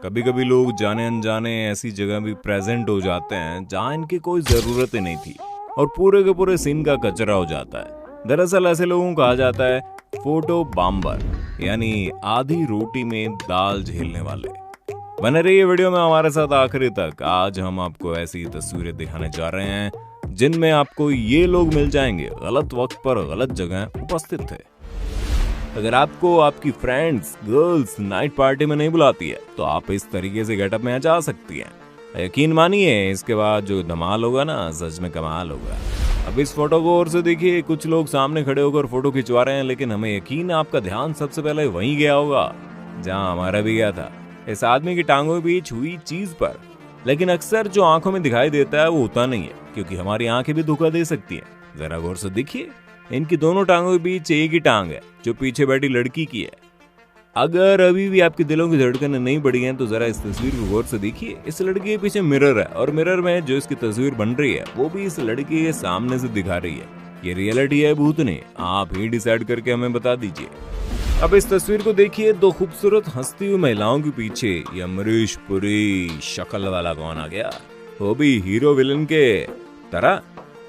कभी कभी लोग जाने अनजाने ऐसी जगह भी प्रेजेंट हो जाते हैं जहां इनकी कोई जरूरत ही नहीं थी और पूरे के पूरे सीन का कचरा हो जाता है। दरअसल ऐसे लोगों को कहा जाता है फोटो बाम्बर, यानी आधी रोटी में दाल झेलने वाले। बने रहिए वीडियो में हमारे साथ आखिरी तक। आज हम आपको ऐसी तस्वीरें दिखाने जा रहे हैं जिनमें आपको ये लोग मिल जाएंगे गलत वक्त पर गलत जगह उपस्थित थे। अगर आपको आपकी फ्रेंड्स गर्ल्स नाइट पार्टी में नहीं बुलाती है तो आप इस तरीके से गेटअप में जा सकती हैं। यकीन मानिए इसके बाद जो धमाल होगा ना, सच में कमाल होगा। अब इस फोटो को और से देखिए, कुछ लोग सामने खड़े होकर फोटो खिंचवा रहे हैं, लेकिन हमें यकीन है आपका ध्यान सबसे पहले वहीं गया होगा जहां हमारा भी गया था, इस आदमी की टांगों के बीच हुई चीज पर। लेकिन अक्सर जो आंखों में दिखाई देता है वो होता नहीं है, क्योंकि हमारी आंखें भी धोखा दे सकती हैं। जरा गौर से देखिए, इनकी दोनों टांगों के बीच एक ही टांग है जो पीछे बैठी लड़की की है। अगर अभी भी आपके दिलों की धड़कनें नहीं बढ़ी हैं तो जरा इस तस्वीर को गौर से देखिए। इस लड़की के पीछे मिरर है और मिरर में जो इसकी तस्वीर बन रही है वो भी इस लड़की के सामने से दिखा रही है। ये रियलिटी है भूतनी, आप ही डिसाइड करके हमें बता दीजिए। अब इस तस्वीर को देखिए, दो खूबसूरत हंसती हुई महिलाओं के पीछे ये अमरीश पुरी शक्ल वाला कौन आ गया, वो भी हीरो विलन के तरह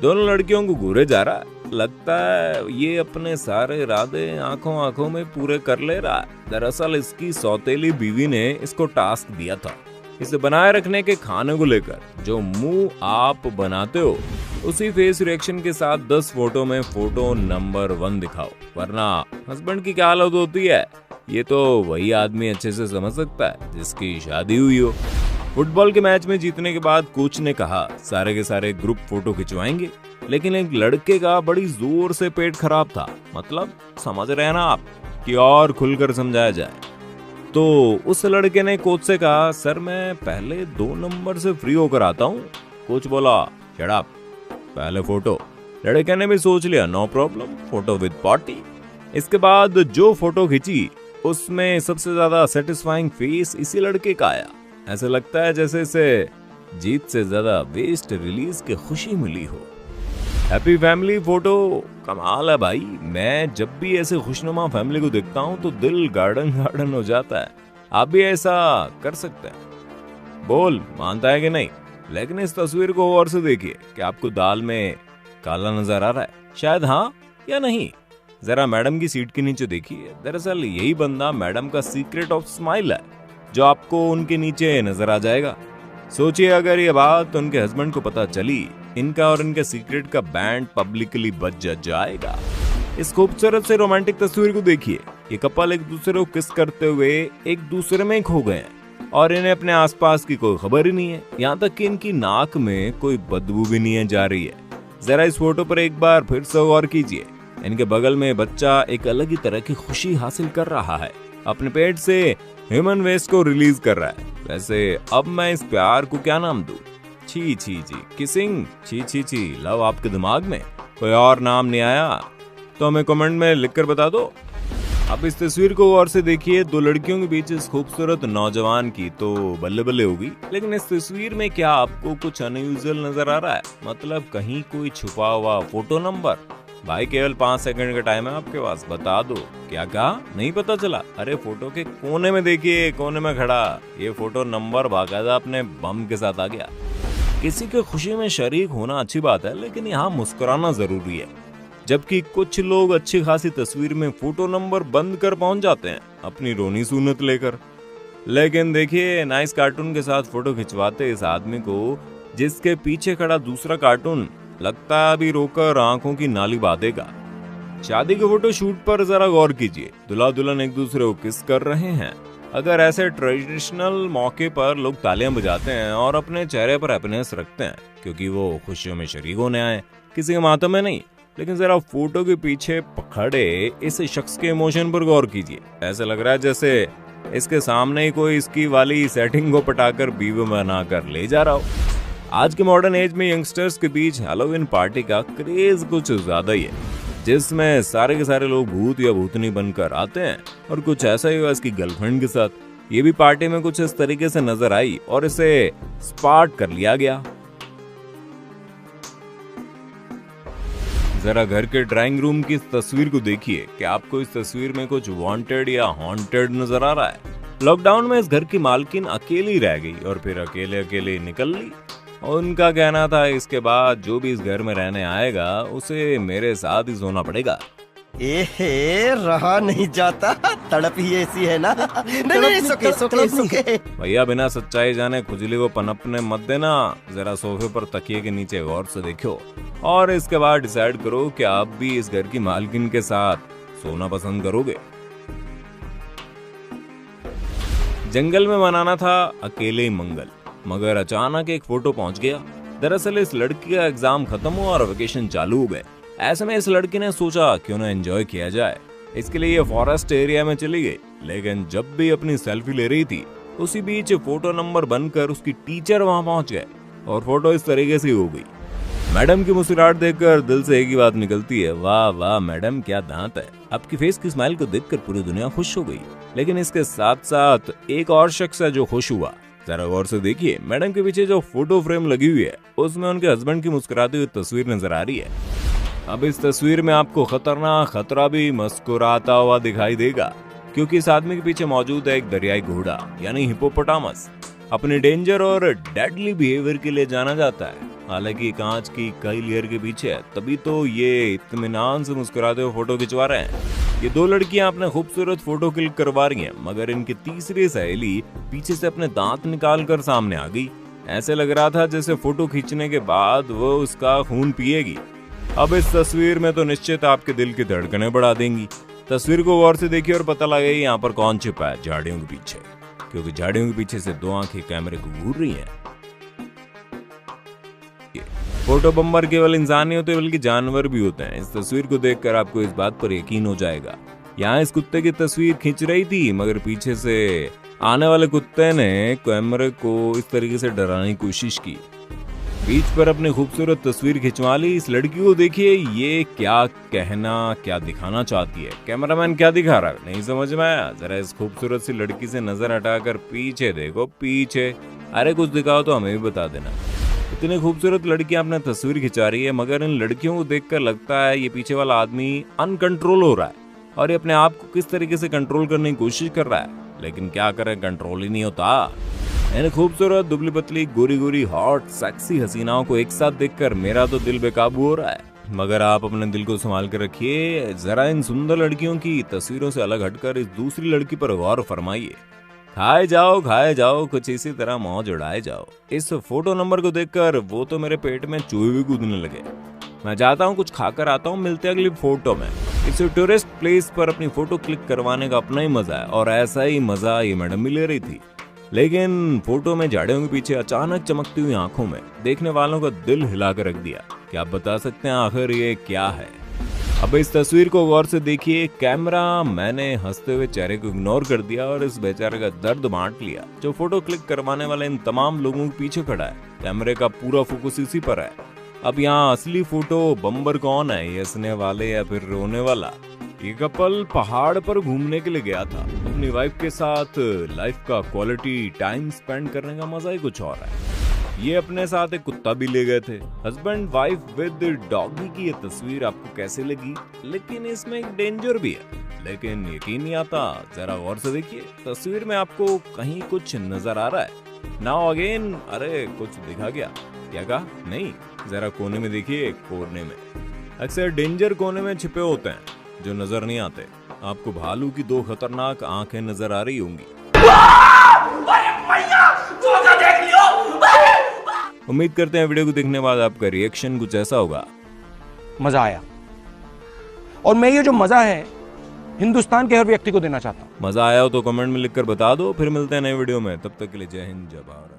दोनों लड़कियों को घूरे जा रहा है। लगता है ये अपने सारे इरादे आंखों आंखों में पूरे कर ले रहा है। दरअसल इसकी सौतेली बीवी ने इसको टास्क दिया था इसे बनाए रखने के खाने को लेकर। जो मुंह आप बनाते हो उसी फेस रिएक्शन के साथ 10 फोटो में फोटो नंबर 1 दिखाओ, वरना हस्बैंड की क्या हालत होती है ये तो वही आदमी अच्छे से समझ सकता है जिसकी शादी हुई हो। फुटबॉल के मैच में जीतने के बाद कोच ने कहा सारे के सारे ग्रुप फोटो खिंचवाएंगे, लेकिन एक लड़के का बड़ी जोर से पेट खराब था। मतलब समझ रहे हैं ना आप, कि और खुलकर समझाया जाए तो उस लड़के ने कोच से कहा सर मैं पहले 2 नंबर से फ्री होकर आता हूँ। कोच बोला शट अप, पहले फोटो। लड़के ने भी सोच लिया no problem, photo with party. इसके बाद जो फोटो खींची उसमें सबसे ज्यादा सेटिस्फाइंग फेस इसी लड़के का आया। ऐसा लगता है जैसे इसे जीत से ज्यादा वेस्ट रिलीज की खुशी मिली हो। हैप्पी फैमिली फोटो कमाल है भाई। मैं जब भी ऐसे खुशनुमा फैमिली को देखता हूँ तो दिल गार्डन गार्डन हो जाता है। आप भी ऐसा कर सकते हैं, बोल मानता है कि नहीं? लेकिन इस तस्वीर को और से देखिए कि आपको दाल में काला नजर आ रहा है, शायद हाँ या नहीं। जरा मैडम की सीट के नीचे देखिए, दरअसल यही बंदा मैडम का सीक्रेट ऑफ स्माइल है जो आपको उनके नीचे नजर आ जाएगा। सोचिए अगर ये बात उनके हस्बैंड को पता चली, इनका और इनके सीक्रेट का बैंड पब्लिकली बज जाएगा। इस खूबसूरत से रोमांटिक तस्वीर को देखिए, ये कपल एक दूसरे को किस करते हुए एक दूसरे में खो गए हैं और इन्हें अपने आसपास की कोई खबर ही नहीं है। यहाँ तक कि इनकी नाक में कोई बदबू भी नहीं है जा रही है। जरा इस फोटो पर एक बार फिर से गौर कीजिए, इनके बगल में बच्चा एक अलग ही तरह की खुशी हासिल कर रहा है, अपने पेट से ह्यूमन वेस्ट को रिलीज कर रहा है। वैसे अब मैं इस प्यार को क्या नाम दूं? छी छी छी, किसिंग, छी छी छी, लव आपके दिमाग में कोई और नाम नहीं आया तो हमें कमेंट में लिखकर बता दो। अब इस तस्वीर को और से देखिए, 2 लड़कियों के बीच इस खूबसूरत नौजवान की तो बल्ले बल्ले होगी, लेकिन इस तस्वीर में क्या आपको कुछ अनयूजुअल नजर आ रहा है? मतलब कहीं कोई छुपा हुआ फोटो नंबर? भाई केवल 5 सेकंड का टाइम है आपके पास, बता दो। क्या कहा? नहीं पता चला? अरे फोटो के कोने में देखिए, कोने में खड़ा ये फोटो नंबर बाकायदा अपने बम के साथ आ गया। किसी की खुशी में शरीक होना अच्छी बात है, लेकिन यहाँ मुस्कुराना जरूरी है। जबकि कुछ लोग अच्छी खासी तस्वीर में फोटो नंबर बंद कर पहुंच जाते हैं अपनी रोनी सूनत लेकर। लेकिन देखिए नाइस कार्टून के साथ फोटो खिंचवाते इस आदमी को, जिसके पीछे खड़ा दूसरा कार्टून लगता है अभी रोकर आंखों की नाली बांधेगा। शादी के फोटो शूट पर जरा गौर कीजिए, दूल्हा दुल्हन एक दूसरे को किस कर रहे हैं। अगर ऐसे ट्रेडिशनल मौके पर लोग तालियां बजाते हैं और अपने चेहरे पर हैप्पीनेस रखते हैं क्योंकि वो खुशियों में शरीक होने आए, किसी के मातम में नहीं। लेकिन जरा फोटो के पीछे खड़े इस शख्स के इमोशन पर गौर कीजिए, ऐसा लग रहा है जैसे इसके सामने ही कोई इसकी वाली सेटिंग को पटाकर बीवी बनाकर ले जा रहा हो। आज के मॉडर्न एज में यंगस्टर्स के बीच हैलोवीन पार्टी का क्रेज कुछ ज्यादा ही है, जिसमें सारे के सारे लोग भूत या भूतनी बनकर आते हैं। और कुछ ऐसा ही हुआ इसकी गर्लफ्रेंड के साथ। ये भी पार्टी में कुछ इस तरीके से नजर आई और इसे स्पॉट कर लिया गया। जरा घर के ड्राइंग रूम की तस्वीर को देखिए कि आपको इस तस्वीर में कुछ वांटेड या हॉन्टेड नजर आ रहा है। लॉकडाउन में इस घर की मालकिन अकेली रह गई और फिर अकेले अकेले निकल ली। उनका कहना था इसके बाद जो भी इस घर में रहने आएगा उसे मेरे साथ ही सोना पड़ेगा। एहे, रहा नहीं जाता, तड़प ही ऐसी है ना। नहीं, सुके। भैया बिना सच्चाई जाने खुजली को पनपने मत देना, जरा सोफे पर तकिए के नीचे गौर से देखो और इसके बाद डिसाइड करो कि आप भी इस घर की मालकिन के साथ सोना पसंद करोगे। जंगल में मनाना था अकेले ही मंगल, मगर अचानक एक फोटो पहुंच गया। दरअसल इस लड़की का एग्जाम खत्म हुआ और वेकेशन चालू हो गए। ऐसे में इस लड़की ने सोचा क्यों ना एंजॉय किया जाए। इसके लिए फॉरेस्ट एरिया में चली गई, लेकिन जब भी अपनी सेल्फी ले रही थी उसी बीच फोटो नंबर बनकर उसकी टीचर वहां पहुंच गए और फोटो इस तरीके से हो गई। मैडम की मुस्कुराहट देखकर दिल से एक ही बात निकलती है, वाह वाह मैडम क्या दांत है। आपकी फेस की स्माइल को देखकर पूरी दुनिया खुश हो गई। लेकिन इसके साथ साथ एक और शख्स है जो खुश हुआ। जरा गौर से देखिए, मैडम के पीछे जो फोटो फ्रेम लगी हुई है उसमें उनके हस्बैंड की मुस्कुराती हुई तस्वीर नजर आ रही है। अब इस तस्वीर में आपको खतरनाक खतरा भी मुस्कुराता हुआ दिखाई देगा, क्योंकि इस आदमी के पीछे मौजूद है एक दरियाई घोड़ा यानी हिप्पोपोटामस। अपने डेंजर और डेडली बिहेवियर के लिए जाना जाता है। हालांकि कांच की कई लेयर के पीछे है, तभी तो ये इत्मीनान से मुस्कुराते हुए फोटो खिंचवा रहे हैं। ये दो लड़कियां अपने खूबसूरत फोटो क्लिक करवा रही हैं, मगर इनकी तीसरी सहेली पीछे से अपने दांत निकाल कर सामने आ गई। ऐसे लग रहा था जैसे फोटो खींचने के बाद वो उसका खून पिएगी। अब इस तस्वीर में तो निश्चित आपके दिल की धड़कनें बढ़ा देंगी। तस्वीर को गौर से देखिए और पता लगे यहाँ पर कौन छिपा है झाड़ियों के पीछे, क्योंकि झाड़ियों के पीछे से दो आंखें कैमरे को घूर रही हैं। फोटो बम्बर केवल इंसान नहीं होते बल्कि जानवर भी होते हैं। इस तस्वीर को देखकर आपको इस बात पर यकीन हो जाएगा। यहाँ इस कुत्ते की तस्वीर खींच रही थी, मगर पीछे से आने वाले कुत्ते ने कैमरे को इस तरीके से डराने की कोशिश की। बीच पर अपनी खूबसूरत तस्वीर खिंचवा ली। इस लड़की को देखिए, ये क्या कहना क्या दिखाना चाहती है। कैमरामैन क्या दिखा रहा है नहीं समझ में आया। जरा इस खूबसूरत सी लड़की से नजर हटाकर पीछे देखो, पीछे। अरे कुछ दिखाओ तो हमें भी बता देना। इतनी खूबसूरत लड़कियां अपना तस्वीर खिंचा रही है, मगर इन लड़कियों को देखकर लगता है ये पीछे वाला आदमी अनकंट्रोल हो रहा है और ये अपने आप को किस तरीके से कंट्रोल करने की कोशिश कर रहा है। लेकिन क्या करें, कंट्रोल ही नहीं होता। इन खूबसूरत दुबली पतली गोरी गोरी हॉट सेक्सी हसीनाओं को एक साथ देखकर मेरा तो दिल बेकाबू हो रहा है। मगर आप अपने दिल को संभाल कर रखिए। जरा इन सुंदर लड़कियों की तस्वीरों से अलग हटकर इस दूसरी लड़की पर गौर फरमाइए। खाए जाओ, कुछ इसी तरह मौज उड़ाए जाओ। इस फोटो नंबर को देखकर वो तो मेरे पेट में चूहे भी कूदने लगे। मैं जाता हूँ, कुछ खाकर आता हूँ, मिलते अगली फोटो में। इस टूरिस्ट प्लेस पर अपनी फोटो क्लिक करवाने का अपना ही मजा है और ऐसा ही मजा ये मैडम भी ले रही थी। लेकिन फोटो में झाड़ियों के पीछे अचानक चमकती हुई आंखों में देखने वालों का दिल हिलाकर रख दिया। क्या आप बता सकते हैं आखिर ये क्या है? अब इस तस्वीर को गौर से देखिए। कैमरा मैंने हंसते हुए चेहरे को इग्नोर कर दिया और इस बेचारे का दर्द बांट लिया जो फोटो क्लिक करवाने वाले इन तमाम लोगों के पीछे खड़ा है। कैमरे का पूरा फोकस इसी पर है। अब यहाँ असली फोटो बम्बर कौन है, ये हंसने वाले या फिर रोने वाला? ये कपल पहाड़ पर घूमने के लिए गया था। अपनी वाइफ के साथ लाइफ का क्वालिटी टाइम स्पेंड करने का मजा ही कुछ और है। ये अपने साथ एक कुत्ता भी ले गए थे। हस्बैंड वाइफ विद डॉगी की ये तस्वीर आपको कैसे लगी? लेकिन इसमें एक डेंजर भी है, लेकिन यकीन नहीं आता। जरा गौर से देखिए, तस्वीर में आपको कहीं कुछ नजर आ रहा है। नाउ अगेन, अरे कुछ दिखा गया क्या? कहा नहीं, जरा कोने में देखिए, कोने में अक्सर डेंजर कोने में छिपे होते हैं जो नजर नहीं आते। आपको भालू की दो खतरनाक आंखें नजर आ रही होंगी। उम्मीद करते हैं वीडियो को देखने बाद आपका रिएक्शन कुछ ऐसा होगा। मजा आया, और मैं ये जो मजा है हिंदुस्तान के हर व्यक्ति को देना चाहता हूं। मजा आया हो तो कमेंट में लिखकर बता दो। फिर मिलते हैं नए वीडियो में, तब तक के लिए जय हिंद जय भारत।